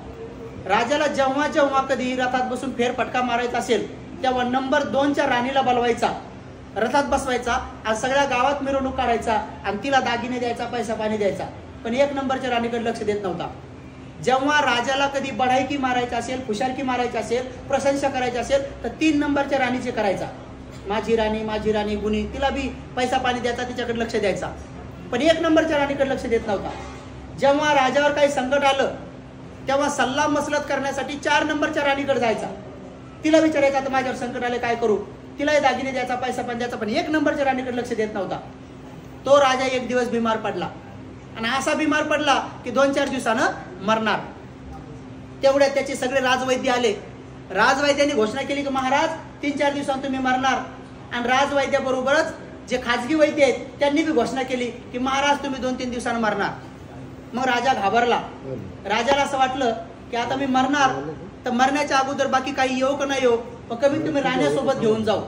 राजाला जेव्हा जेव्हा कधी रथात बसून फेरफटका मारायचा असेल तेव्हा नंबर 2च्या राणीला बोलवायचा, रथात बसवायचा आणि सगळ्या गावात मिरवणूक काढायचा आणि तिला दागिने द्यायचा, पैसा पाणी द्यायचा. पण 1 नंबरच्या राणीकडे लक्ष देत नव्हता. जेव्हा राजाला कधी बढाईकी मारायची असेल, खुशालकी मारायची असेल, प्रशंसा करायची असेल तर 3 नंबरच्या राणीचे करायचा. माझी राणी गुणी, तिला बी पैसा पाणी द्यायचा, तिच्याकडे लक्ष द्यायचा. पण 1 नंबरच्या राणीकडे लक्ष देत नव्हता. जेव्हा राजावर काही संकट आलं तेव्हा सल्ला मसलत करण्यासाठी 4 नंबरच्या राणीकडे जायचा. तिला विचारायचा आता माझ्यावर संकट आले काय करू, तिलाही दागिने द्यायचा, पैसा पण द्यायचा. पण 1 नंबरच्या राणीकडे लक्ष देत नव्हता. तो राजा एक दिवस बिमार पडला आणि असा बिमार पडला की 2-4 दिवसानं मरणार. तेवढ्यात त्याचे सगळे राजवैद्य आले. राजवैद्यांनी घोषणा केली की महाराज 3-4 दिवसांत तुम्ही मरणार. आणि राजवैद्याबरोबरच जे खाजगी वैद्य आहेत त्यांनी बी घोषणा केली की महाराज तुम्ही 2-3 दिवसानं मरणार. मग राजा घाबरला. राजाला असं वाटलं की आता मी मरणार तर मरण्याच्या अगोदर बाकी काही येऊ का नाही येऊ, पण कमीत कमी राण्यासोबत घेऊन जाऊ.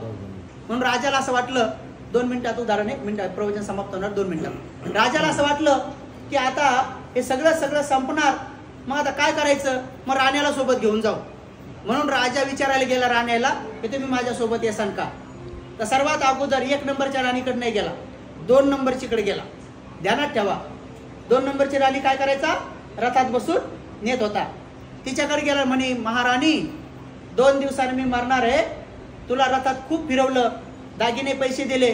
म्हणून राजाला असं वाटलं, 2 मिनिटात उदाहरण, 1 मिनिट प्रवचन समाप्त होणार, 2 मिनिटात. राजाला असं वाटलं की आता हे सगळं संपणार, मग आता काय करायचं, मग राण्याला सोबत घेऊन जाऊ. म्हणून राजा विचारायला गेला राण्याला की तुम्ही माझ्यासोबत येसान का. तर सर्वात अगोदर 1 नंबरच्या राणीकडे नाही गेला, 2 नंबरचीकडे गेला. ध्यानात ठेवा, 2 नंबरची राणी काय करायचा, रथात बसून नेत होता. तिच्याकडे गेला, म्हणे महाराणी 2 दिवसांनी मी मरणार आहे, तुला रथात खूप फिरवलं, दागिने पैसे दिले,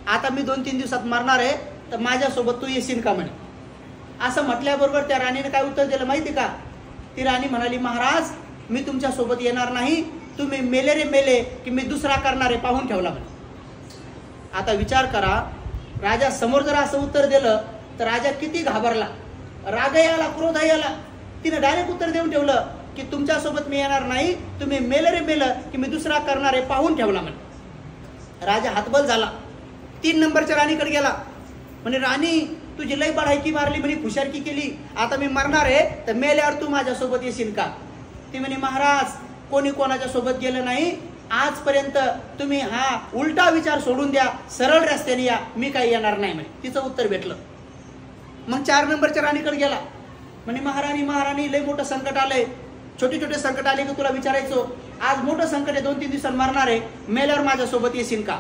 आता मी 2-3 दिवसात मरणार आहे तर माझ्यासोबत तू येशील का म्हणे. असं म्हटल्याबरोबर त्या राणीने काय उत्तर दिलं माहिती का. ती राणी म्हणाली महाराज मी तुमच्या सोबत येणार नाही, तुम्ही मेले रे मेले की मी दुसरा करणारे पाहून ठेवला म्हणे. आता विचार करा, राजा समोर जर असं उत्तर दिलं तर राजा किती घाबरला, राग याला, क्रोध याला. तिने डायरेक्ट उत्तर देऊन ठेवलं की तुमच्यासोबत मी येणार नाही, तुम्ही मेलं रे मेलं की मी दुसरा करणार आहे, पाहून ठेवला म्हणे. राजा हातबल झाला, 3 नंबरच्या राणीकडे गेला. म्हणे राणी तुझी लई बढायकी मारली, म्हणे खुशारकी केली, आता मी मरणार आहे, तर मेल्यावर तू माझ्यासोबत येशील का? ती म्हणे महाराज कोणी कोणाच्या सोबत गेलं नाही आजपर्यंत, तुम्ही हा उलटा विचार सोडून द्या, सरळ रस्त्याने या, मी काही येणार नाही म्हणे. तिचं उत्तर भेटलं. मग 4 नंबरच्या राणीकडे गेला. म्हणे महाराणी लई मोठं संकट आलंय, छोटे छोटे संकट आले की तुला विचारायचो, आज मोठं संकट आहे, 2-3 दिवसांत मरणार आहे, मेल्यावर माझ्यासोबत येशील का?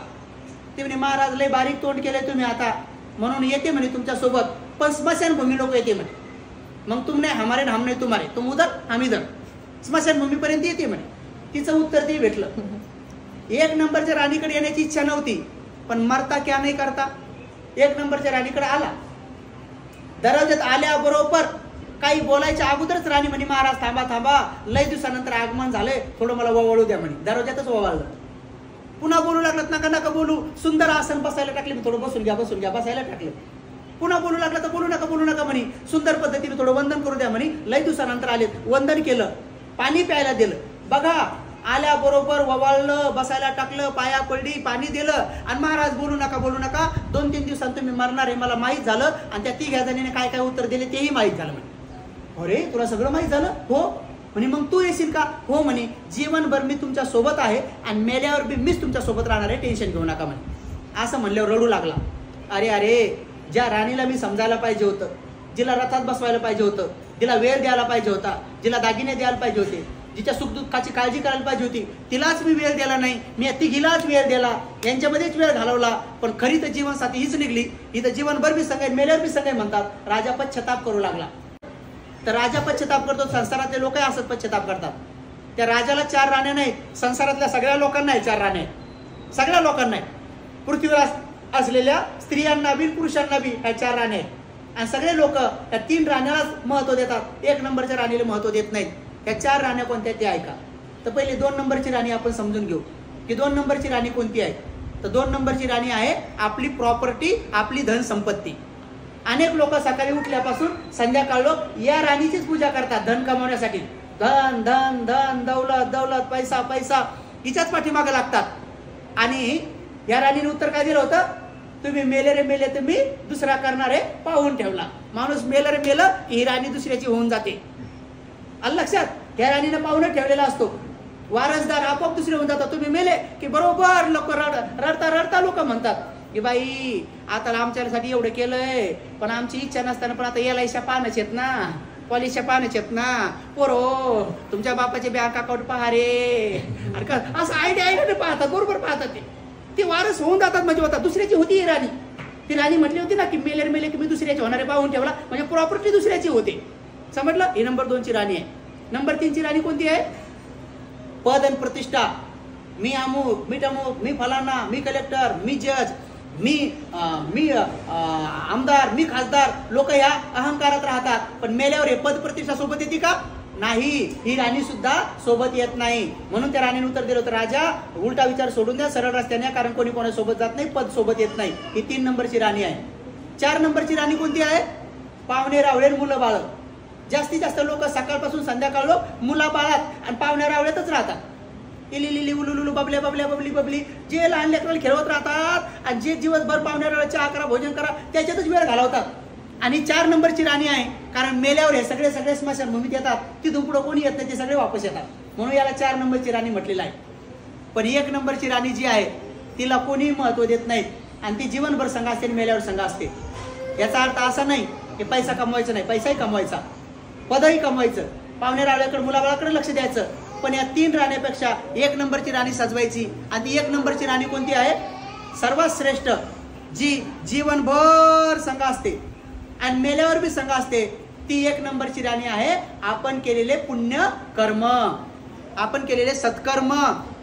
ते म्हणे महाराज लई बारीक तोंड केलंय तुम्ही आता, म्हणून येते म्हणे तुमच्यासोबत, पण स्मशानभूमी लोक येते म्हणे. मग तुम नाही हमारे हम नाही तुम्हारे, तुम उधर हम इधर, स्मशानभूमीपर्यंत येते म्हणे. तिचं उत्तर ते भेटलं. 1 नंबरच्या राणीकडे येण्याची इच्छा नव्हती, पण मरता क्या नाही करता 1 नंबरच्या राणीकडे आला. दरवाज्यात आल्याबरोबर काही बोलायच्या अगोदरच राणी म्हणे महाराज थांबा थांबा, लय दिवसानंतर आगमन झालंय, थोडं मला वळू द्या म्हणे. दरवाज्यातच ओवाळलं. पुन्हा बोलू लागलात, नका नका बोलू, सुंदर आसन बसायला टाकले, मी थोडं बसून घ्या बसायला टाकलं. पुन्हा बोलू लागला तर बोलू नका म्हणे, सुंदर पद्धतीने थोडं वंदन करू द्या म्हणे. लय दिवसानंतर आले, वंदन केलं, पाणी प्यायला दिलं. बघा आल्याबरोबर ववाळलं, बसायला टाकलं, पाया पडली, पाणी दिलं, आणि महाराज बोलू नका 2-3 दिवसांत तुम्ही मरणार आहे मला माहीत झालं. आणि त्या 3 जणीने काय काय उत्तर दिले तेही माहीत झालं म्हणे. अरे तुला सगळं माहीत झालं? हो म्हणे. मग तू येशील का? हो म्हणे. जीवनभर मी तुमच्या सोबत आहे आणि मेल्यावर बी मीच तुमच्या सोबत राहणार आहे, टेन्शन घेऊ नका म्हणे. असं म्हणल्यावर रडू लागला. अरे ज्या राणीला मी समजायला पाहिजे होतं, जिला रथात बसवायला पाहिजे होतं, जिला वेळ द्यायला पाहिजे होता, जिला दागिने द्यायला पाहिजे होते, जिच्या सुखदुःखाची काळजी करायला पाहिजे होती, तिलाच मी वेळ दिला नाही, मी तिघीलाच वेळ दिला, यांच्यामध्येच वेळ घालवला. पण खरी तर जीवनसाथी हीच निघली, ही तर जीवनभर बी सगळे मेल्यावर बी सगळे म्हणतात. राजा पश्चाताप करू लागला. तर राजा पश्चाताप करतो, संसारातले लोकही असत पश्चाताप करतात. त्या राजाला 4 राण्या नाहीत, संसारातल्या सगळ्या लोकांना 4 राण्या आहेत, सगळ्या लोकांना आहेत. पृथ्वीवर असलेल्या स्त्रियांना बी पुरुषांना बी ह्या 4 राण्या आहेत. आणि सगळे लोक त्या 3 राण्यालाच महत्व देतात, 1 नंबरच्या राणीला महत्व देत नाहीत. ह्या 4 राण्या कोणत्या ते ऐका. तर पहिले 2 नंबरची राणी आपण समजून घेऊ की 2 नंबरची राणी कोणती आहे. तर 2 नंबरची राणी आहे आपली प्रॉपर्टी, आपली धन संपत्ती. अनेक लोक सकाळी उठल्यापासून संध्याकाळ लोक या राणीचीच पूजा करतात धन कमवण्यासाठी. धन धन धन, दौलत दौलत, पैसा पैसा, हिच्याच पाठीमागे लागतात. आणि या राणीने उत्तर काय दिलं होतं? तुम्ही मेले रे मेले तर मी दुसरा करणार आहे, पाहून ठेवला. माणूस मेलं रे मेलं की ही राणी दुसऱ्याची होऊन जाते. आलं लक्षात? ह्या राणीनं पाहून ठेवलेला असतो. वारसदार आपोआप दुसरे होऊन जातात. तुम्ही मेले की बरोबर लोक रडता लोक म्हणतात की बाई आता आमच्यासाठी एवढं केलंय, पण आमची इच्छा नसताना पण आता एलआयच्या पानच आहेत ना, पॉलिशच्या पानच आहेत ना, पोरो तुमच्या बापाचे बँक अकाउंट पहा रे. असं आयडिया पाहतात, बरोबर पाहतात. ते वारस होऊन जातात, म्हणजे होतात. दुसऱ्याची होती ही राणी. ती राणी म्हटली होती ना की मेले की मी दुसऱ्याची होणारे, पाहून ठेवला म्हणजे प्रॉपर्टी दुसऱ्याची होते. समजलं? ही नंबर 2 ची राणी आहे. नंबर 3 ची राणी कोणती आहे? पद आणि प्रतिष्ठा. मी अमुक, मी टमुक, मी फलाना, मी कलेक्टर, मी जज, मी आमदार, मी खासदार. लोक या अहंकारात राहतात, पण मेल्यावर हे पद प्रतिष्ठा सोबत येते का? नाही, ही राणी सुद्धा सोबत येत नाही. म्हणून त्या राणीने उत्तर दिलं होतं, राजा उलटा विचार सोडून द्या, सरळ रस्त्याने, कारण कोणी कोणासोबत जात नाही, पद सोबत येत नाही. ही 3 नंबरची राणी आहे. 4 नंबरची राणी कोणती आहे? पाहुणे रावळे, मुलं बाळ. जास्तीत जास्त लोक सकाळपासून संध्याकाळ लोक मुला बाळात आणि पाहुण्या रावळ्यातच राहतात. इली उलुलुलु बबल्या बबल्या बबली बबली, जे लहान लेकराला खेळवत राहतात आणि जे दिवसभर पाहुण्या रावळ्याच्या आकारा भोजन करा त्याच्यातच वेळ घालवतात. आणि 4 नंबरची राणी आहे, कारण मेल्यावर हे सगळे स्मशानभूमीत येतात, तिथून पुढे कोणी येत नाही, ते सगळे वापस येतात, म्हणून याला 4 नंबरची राणी म्हटलेलं आहे. पण 1 नंबरची राणी जी आहे तिला कोणी महत्व देत नाही, आणि ती जीवनभर संघ असते आणि मेल्यावर संघ असते. याचा अर्थ असा नाही की पैसा कमवायचा नाही, पैसाही कमवायचा, पदही कमवायचं, पाहुणे रावळ्याकडे मुलाबाळाकडे लक्ष द्यायचं. पण या 3 राण्यापेक्षा 1 नंबरची राणी सजवायची. आणि ती 1 नंबरची राणी कोणती आहे? सर्वात श्रेष्ठ, जी जीवनभर संघ असते आणि मेल्यावर बी संघ असते. ती 1 नंबरची राणी आहे आपण केलेले पुण्य कर्म, आपण केलेले सत्कर्म,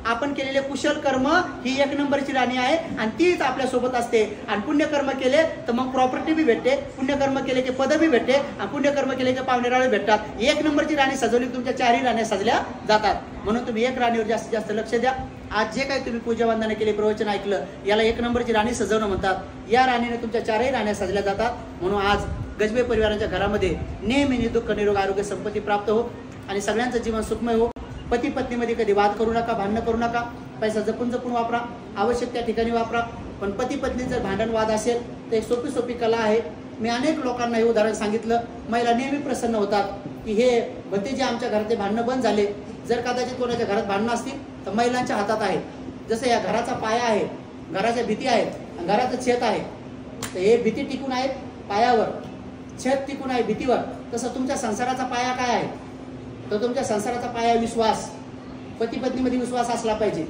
आपण केलेले कुशल कर्म ही 1 नंबरची राणी आहे आणि तीच आपल्या सोबत असते. आणि पुण्यकर्म केले तर मग प्रॉपर्टी बी भेटते, पुण्यकर्म केले की पद बी भेटते आणि पुण्यकर्म केले की पाहुणेराळे भेटतात. 1 नंबरची राणी सजवली तुमच्या 4ही राण्या सजल्या जातात. म्हणून तुम्ही 1 राणीवर जास्तीत जास्त लक्ष द्या. आज जे काही तुम्ही पूजा वंदना केली, प्रवचन ऐकलं, याला 1 नंबरची राणी सजवणं म्हणतात. या राणीने तुमच्या 4ही राण्या सजल्या जातात. म्हणून आज गजबे परिवाराच्या घरामध्ये नेहमी दुःख निरोग आरोग्य संपत्ती प्राप्त हो आणि सगळ्यांचं जीवन सुखमय हो. पती पत्नीमध्ये कधी वाद करू नका, भांडणं करू नका. पैसा जपून जपून वापरा, आवश्यक त्या ठिकाणी वापरा. पण पती पत्नी जर भांडण वाद असेल तर एक सोपी कला आहे. मी अनेक लोकांना हे उदाहरण सांगितलं. महिला नेहमी प्रसन्न होतात की हे भतीजे आमच्या घरातले भांडणं बंद झाले. जर कदाचित कोणाच्या घरात भांडणं असतील तर महिलांच्या हातात आहे. जसं या घराचा पाया आहे, घराच्या भीती आहेत, घराचं छत आहे, तर हे भीती टिकून आहेत पायावर, छत टिकून आहे भीतीवर. तसं तुमच्या संसाराचा पाया काय आहे? तर तुमच्या संसाराचा पाया विश्वास. पती पत्नीमध्ये विश्वास असला पाहिजे.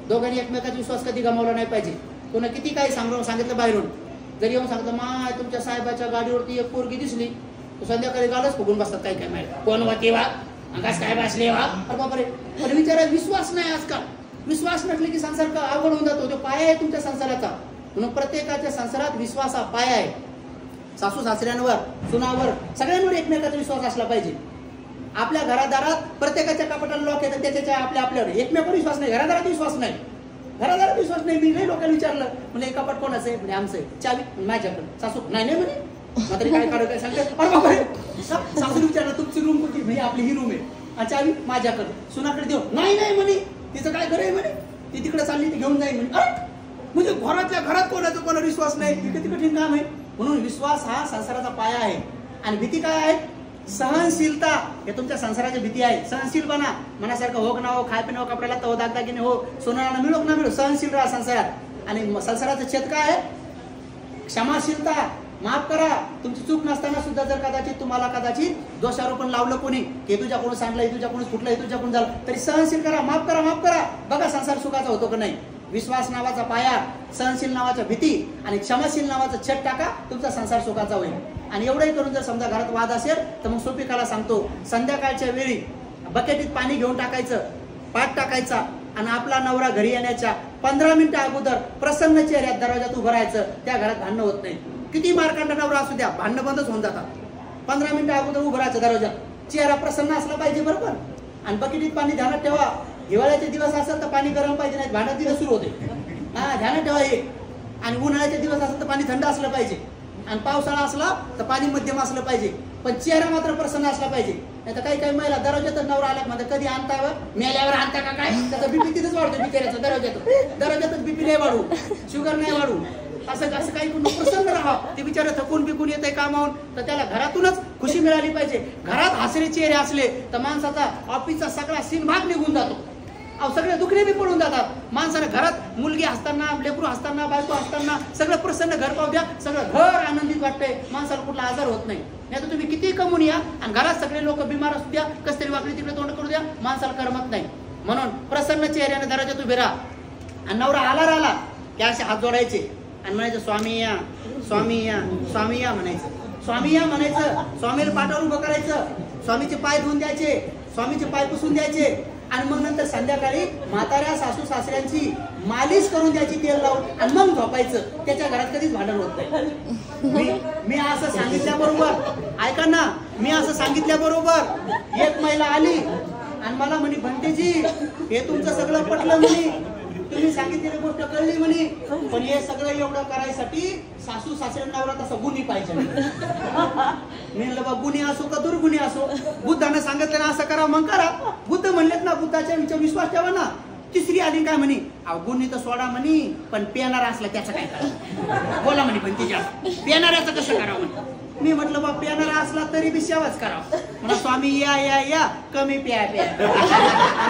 दोघांनी एकमेकाचा विश्वास कधी गमावला नाही पाहिजे. कोणा किती काही सांगितलं बाहेरून, जरी येऊन सांगतं माय तुमच्या साहेबाच्या गाडीवरती एक पोरगी दिसली, संध्याकाळी गाडच फुगून बसतात. काय माहिती कोण वाटे वा अंगास काय बसले वा. अरे बापरे, पण विचारा विश्वास नाही आजकाल. विश्वास नसले की संसार अवघड होऊन जातो. तो पाया आहे तुमच्या संसाराचा. म्हणून प्रत्येकाच्या संसारात विश्वास हा पाया आहे. सासू सासऱ्यांवर, सुनावर, सगळ्यांवर एकमेकाचा विश्वास असला पाहिजे. आपल्या घरादारात प्रत्येकाच्या कपाटाला लॉक येतं, त्याच्या आपल्यावर एकमेकावर विश्वास नाही, घरादारात विश्वास नाही. घरादारात विश्वास नाही. मी नाही लोकांना विचारलं, म्हणजे हे कपाट कोणाचं आहे? म्हणजे आमचं आहे. चावी माझ्याकडे. सासू नाही म्हणे. मात्र काय काढ काय सांगते. सासूने विचारलं तुमची रूम कोणती? म्हणजे आपली ही रूम आहे. आणि चावी माझ्याकडे. सुनाकडे देऊ नाही म्हणे. तिचं काय घर आहे म्हणे, ती तिकडे चालली ती घेऊन जाईल म्हणे. म्हणजे घरातल्या घरात कोणाचा कोणावर विश्वास नाही. किती कठीण काम आहे. म्हणून विश्वास हा संसाराचा पाया आहे. आणि भीती काय आहे? सहनशीलता. हे तुमच्या संसाराची भीती आहे. सहनशील बना. मनासारखं होक ना हो, खाय पिणं हो, कपड्याला तो दागदागिने हो, सोनाला मिळो ना मिळो, सहनशील राहा संसारात. आणि संसाराचं छत काय आहे? क्षमाशीलता. माफ करा. तुमची चूक नसताना सुद्धा जर कदाचित तुम्हाला दोषारोपण लावलं कोणी, की तुझ्याकडून सांगलं, तुझ्याकडून फुटलं, तुझ्याकडून झालं, तरी सहनशील करा. माफ करा, माफ करा. बघा संसार सुखाचा होतो का नाही. विश्वास नावाचा पाया, सहनशील नावाच्या भीती आणि क्षमाशील नावाचं छत टाका, तुमचा संसार सुखाचा होईल. आणि एवढंही करून जर समजा घरात वाद असेल तर मग सोपी कला सांगतो. संध्याकाळच्या वेळी बकेटीत पाणी घेऊन टाकायचं, पाट टाकायचा आणि आपला नवरा घरी येण्याच्या 15 मिनिटं अगोदर प्रसन्न चेहऱ्यात दरवाजात उभं राहायचं. त्या घरात भांडणं होत नाही. किती मारकांडा नवरा असू द्या, भांडणं बंदच होऊन जातात. 15 मिनिटं अगोदर उभं राहायचं दरवाजात. चेहरा प्रसन्न असला पाहिजे बरोबर. आणि बकेटीत पाणी ध्यानात ठेवा. हिवाळ्याचे दिवस असेल तर पाणी गरम पाहिजे, नाही भांडण तिथं सुरू होते. ध्यानात ठेवा हे. आणि उन्हाळ्याचे दिवस असेल तर पाणी थंड असलं पाहिजे. आणि पावसाळा असला तर पाणी मध्यम असलं पाहिजे. पण चेहरा मात्र प्रसन्न असला पाहिजे. नाही तर काही महिला दरवाजातच नवरा आला म्हणजे कधी आणतावर मेल्यावर आणता का काय, त्याचा बीपी तिथंच वाढतो बिचाऱ्याचा. दरवाजातच बीपी नाही वाढू, शुगर नाही वाढू. असं काही प्रसन्न राहा. ते बिचारे थकून बिकून येत आहे कामावून, तर त्याला घरातूनच खुशी मिळाली पाहिजे. घरात हसरे चेहरे असले तर माणसाचा ऑफिसचा सगळा सीन भाग निघून जातो. सगळे दुखणे बी पडून जातात. माणसाने घरात मुलगी असताना, लेकरू असताना, बायको असताना सगळं प्रसन्न घर पाहू द्या, सगळं घर आनंदित वाटतंय. माणसाला कुठला आजार होत नाही. नाही तर तुम्ही किती कमवून या आणि घरात सगळे लोक बिमार असू द्या, कसतरी वाकडी तिकडे तोंड करू द्या, माणसाला करमत नाही. म्हणून प्रसन्न चेहऱ्याने दरवाजात उभे राहा. आणि नवरा आला की असे हात जोडायचे आणि म्हणायचं स्वामी या, स्वामी या, स्वामी या म्हणायचं. स्वामी या म्हणायचं. स्वामीला पाठावर उभं करायचं. स्वामीचे पाय धुवून द्यायचे, स्वामीचे पाय पुसून द्यायचे. आणि मग नंतर संध्याकाळी म्हाताऱ्या सासू सासऱ्यांची मालिश करून द्यायची तेल लावून आणि मग झोपायचं. त्याच्या घरात कधीच भांडण होत नाही. मी असं सांगितल्याबरोबर ऐका ना, मी असं सांगितल्याबरोबर एक महिला आली आणि मला म्हणे भंतेजी हे तुमचं सगळं पटलं म्हणे, तुम्ही सांगितलेली गोष्ट कळली म्हणे, पण हे सगळं एवढं करायसाठी सासू सासऱ्यांना तसं गुन्हे पाहिजे. मी म्हणलं बा गुन्हे असो का दुर्गुन्हे असो, बुद्धाने सांगितलं ना असं करा मग करा. बुद्ध म्हणलेत ना, बुद्धाच्या विचार विश्वास ठेवा ना. तिसरी आली काय म्हणे, गुन्हे तर सोडा म्हणे, पण पेनारा असला त्याचं काय करा बोला म्हणे. पण तिच्या पेनाऱ्याचं कसं करावं म्हणे. मी म्हटलं बा पेनारा असला तरी बी सेवाच करावं. म्हणा स्वामी या या या, कमी प्या प्या.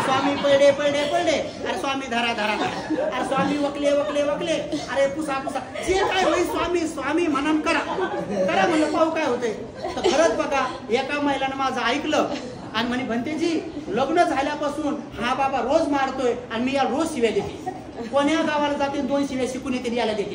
स्वामी पडे पडे पडे, अरे स्वामी धरा धरा धरा, अरे स्वामी वकले वकले वकले, अरे पुसा पुसा, जे काय होईल स्वामी स्वामी म्हणून करा करा. म्हणलं पाहू काय होतंय. तर खरंच बघा, एका महिलानं माझं ऐकलं आणि म्हणे भंतेजी लग्न झाल्यापासून हा बाबा रोज मारतोय आणि मी या रोज शिव्या देते. कोण्या गावाला जाते 2 शिव्या शिकून येते याला देते.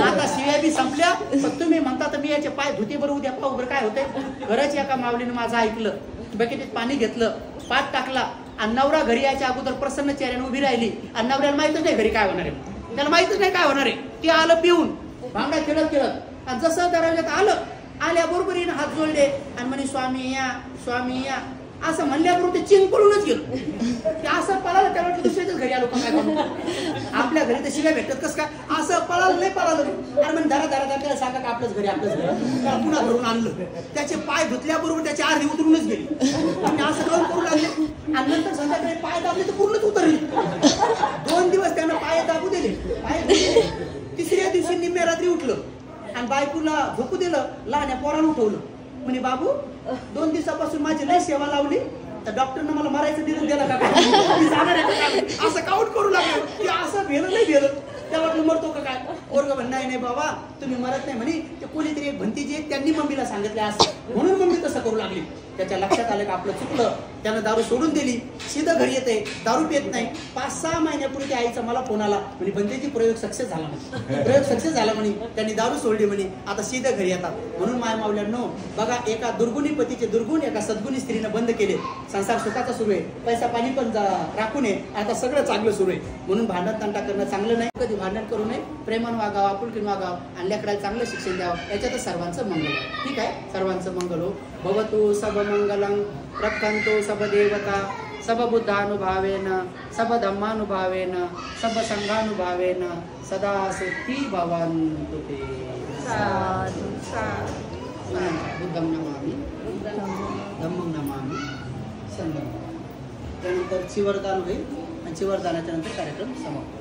आता शिव्या बी संपल्या, पण तुम्ही म्हणता तर मी याचे पाय धुते बरं उद्या पाहू बरं काय होतंय. खरंच एका माऊलीने माझं ऐकलं. बकेटीत पाणी घेतलं, पाट टाकला आणि नवरा घरी यायच्या अगोदर प्रसन्न चेहऱ्याने उभी राहिली आणि नवऱ्याला माहितच नाही घरी काय होणार आहे, त्याला माहितच नाही काय होणार आहे. ती आलं पिऊन भांडा खेळत खेळत आणि जसं दरवाज्यात आल्या बरोबरीने हात जोडले आणि म्हणे स्वामी या स्वामी या असं म्हणल्याबरोबर ते चिंग पळूनच गेलो. ते असं पळालं त्याला वाटलं दुसऱ्याच्याच घरी आलो काय करू, आपल्या घरी तर शिव्या भेटतात कस काय, असं पळालं नाही पळालं. अरे म्हणजे धरा धरा त्याला सांगा का आपलंच घरी आपलंच घरी, त्याला पुन्हा धरून आणलं. त्याचे पाय धुतल्याबरोबर त्याची अर्धी उतरूनच गेली. आणि असं करून करू लागले आणि नंतर संध्याकाळी पाय दाबले तर पूर्णच उतरली. 2 दिवस त्यानं पाय दाबू दिले, पाय धुतले. तिसऱ्या दिवशी निम्म्या रात्री उठलं आणि बायकोला झोपू दिलं, लहान्या पोरानं उठवलं. म्हणे बाबू 2 दिवसापासून माझी लय सेवा लावली तर डॉक्टरनं मला मरायचं दिलं दिलं का काय, असं काउंट करू लागलं की असं भेलं नाही भेलं. त्याला वाटलं मरतो का काय, पोरगं म्हण नाही बाबा तुम्ही मरत नाही म्हणे, ते कोणीतरी एक भंतीजी त्यांनी मम्मीला सांगितले असं म्हणून मम्मी तसं करू लागली. त्याच्या लक्षात आलं का आपलं चुकलं, त्यानं दारू सोडून दिली, सीधं घरी येते, दारू पित नाही. 5-6 महिन्यापूर्वी त्या आईचा मला फोन आला म्हणे भंतेजी प्रयोग सक्सेस झाला म्हणे, प्रयोग सक्सेस झाला म्हणे, त्यांनी दारू सोडली म्हणे, आता सीधं घरी येतात. म्हणून माय मावल्यांनो बघा, एका दुर्गुणी पतीचे दुर्गुण एका सद्गुणी स्त्रीनं बंद केले. संसार सुखाचा सुरू आहे, पैसा पाणी पण राखू नये, आता सगळं चांगलं सुरू आहे. म्हणून भांडण तंटा करणं चांगलं नाही, कधी भांडण करू नये, प्रेमानं वागावं, आपुलकीनं वागावं आणि लेकराला चांगलं शिक्षण द्यावं, याच्यातच सर्वांचं मंगल आहे. ठीक आहे, सर्वांचं मंगल हो. भवतु सब मंगलं रक्षन्तु सब देवता सब बुद्धानुभावेन सब धम्मानुभावेन सब संघानुभावेन सदा सुखी भवन्तु ते. साधु साधु. बुद्धं नमामि धम्मं नमामि संघं. त्यानंतर चिवरदान होईल आणि चिवरदानाच्या नंतर कार्यक्रम समाप्त.